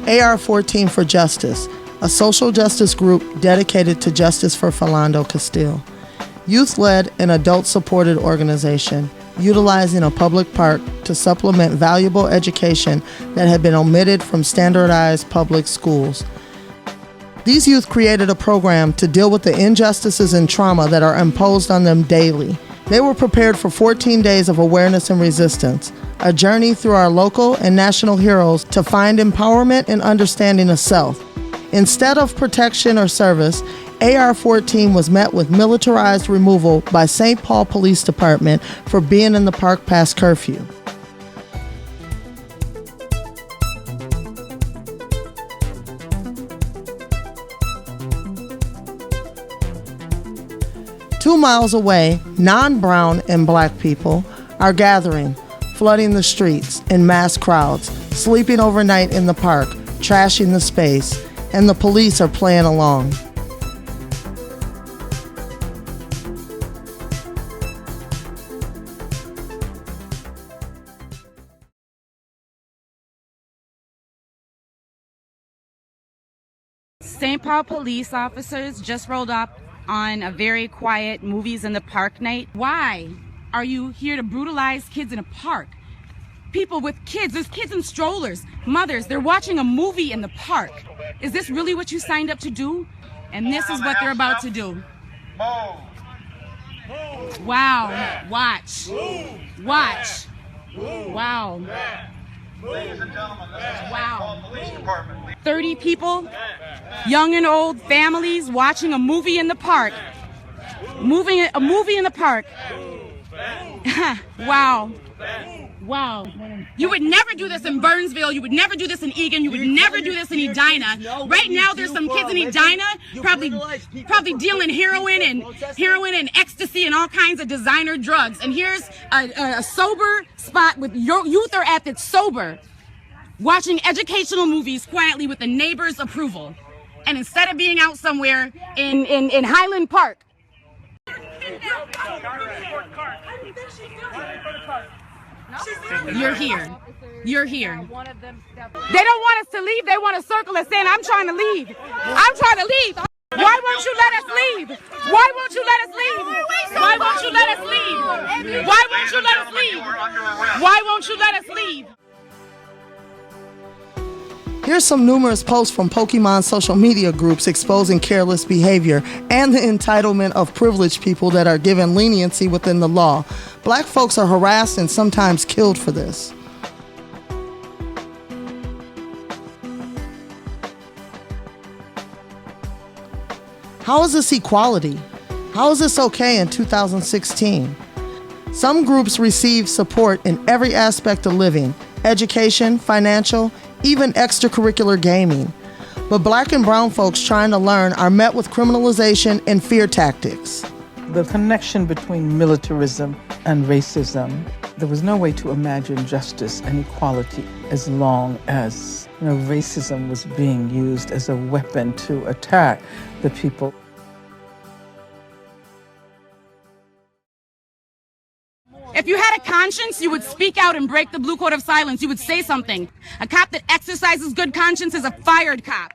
AR-14 for Justice, a social justice group dedicated to justice for Philando Castile. Youth-led and adult-supported organization, utilizing a public park to supplement valuable education that had been omitted from standardized public schools. These youth created a program to deal with the injustices and trauma that are imposed on them daily. They were prepared for 14 days of awareness and resistance, a journey through our local and national heroes to find empowerment and understanding of self. Instead of protection or service, AR-14 was met with militarized removal by St. Paul Police Department for being in the park past curfew. Two miles away, non-brown and black people are gathering, flooding the streets in mass crowds, sleeping overnight in the park, trashing the space, and the police are playing along. St. Paul police officers just rolled up on a very quiet movies in the park night. Why are you here to brutalize kids in a park? People with kids, there's kids in strollers, mothers, they're watching a movie in the park. Is this really what you signed up to do? And this is what they're about to do. Wow, watch, watch, wow. Wow. 30 people, young and old, families watching a movie in the park. A movie in the park. Wow. Wow. You would never do this in Burnsville. You would never do this in Eagan. You would never do this in Edina. Right now, there's some kids in Edina probably dealing heroin and ecstasy and all kinds of designer drugs. And here's a sober spot with youth are at its sober, watching educational movies quietly with the neighbor's approval. And instead of being out somewhere in Highland Park. You're here. You're here. They don't want us to leave. They want to circle us in. I'm trying to leave. I'm trying to leave. Why won't you let us leave? Why won't you let us leave? Why won't you let us leave? Why won't you let us leave? Why won't you let us leave? Here's some numerous posts from Pokemon social media groups exposing careless behavior and the entitlement of privileged people that are given leniency within the law. Black folks are harassed and sometimes killed for this. How is this equality? How is this okay in 2016? Some groups receive support in every aspect of living, education, financial, even extracurricular gaming. But black and brown folks trying to learn are met with criminalization and fear tactics. The connection between militarism and racism, there was no way to imagine justice and equality as long as racism was being used as a weapon to attack the people. If you had a conscience, you would speak out and break the blue code of silence. You would say something. A cop that exercises good conscience is a fired cop.